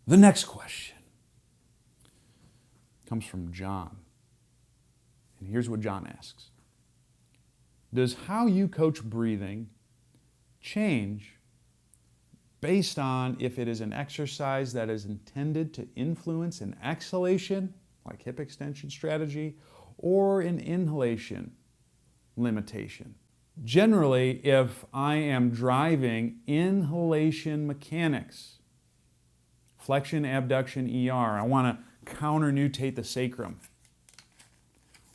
The next question comes from John. And here's what John asks. Does how you coach breathing change based on if it is an exercise that is intended to influence an exhalation, like hip extension strategy, or an inhalation limitation? Generally, if I am driving inhalation mechanics, flexion, abduction, ER, I want to counter-nutate the sacrum.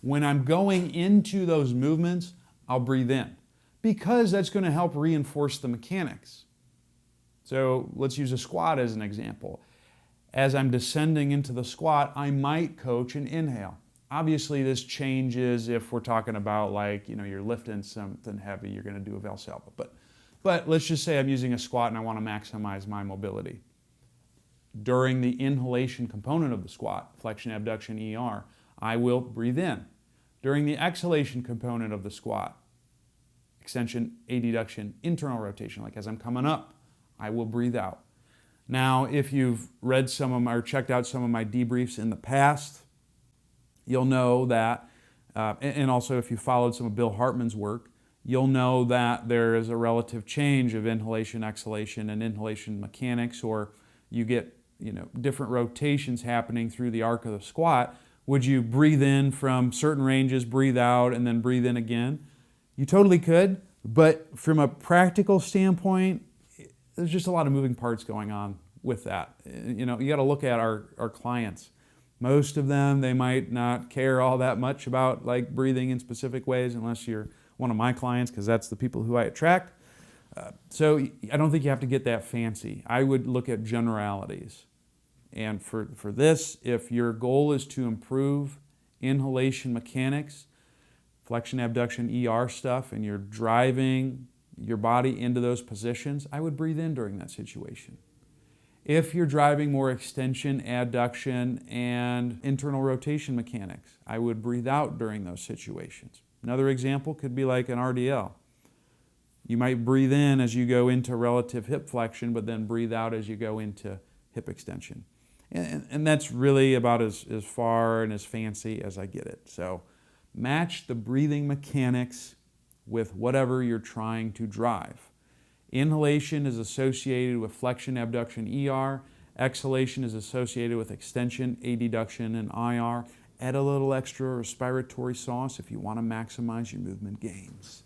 When I'm going into those movements, I'll breathe in because that's going to help reinforce the mechanics. So let's use a squat as an example. As I'm descending into the squat, I might coach an inhale. Obviously, this changes if we're talking about you're lifting something heavy, you're going to do a Valsalva. But let's just say I'm using a squat and I want to maximize my mobility. During the inhalation component of the squat, flexion, abduction, ER, I will breathe in. During the exhalation component of the squat, extension, adduction, internal rotation, like as I'm coming up, I will breathe out. Now, if you've read or checked out some of my debriefs in the past, you'll know that, and also if you followed some of Bill Hartman's work, you'll know that there is a relative change of inhalation, exhalation, and inhalation mechanics, or you get different rotations happening through the arc of the squat. Would you breathe in from certain ranges, breathe out, and then breathe in again? You totally could, but from a practical standpoint, there's just a lot of moving parts going on with that. You got to look at our clients. Most of them, they might not care all that much about breathing in specific ways unless you're one of my clients, because that's the people who I attract. So I don't think you have to get that fancy. I would look at generalities. And for this, if your goal is to improve inhalation mechanics, flexion, abduction, ER stuff, and you're driving your body into those positions, I would breathe in during that situation. If you're driving more extension, adduction, and internal rotation mechanics, I would breathe out during those situations. Another example could be like an RDL. You might breathe in as you go into relative hip flexion, but then breathe out as you go into hip extension. And that's really about as far and as fancy as I get it. So match the breathing mechanics with whatever you're trying to drive. Inhalation is associated with flexion, abduction, ER. Exhalation is associated with extension, adduction, and IR. Add a little extra respiratory sauce if you want to maximize your movement gains.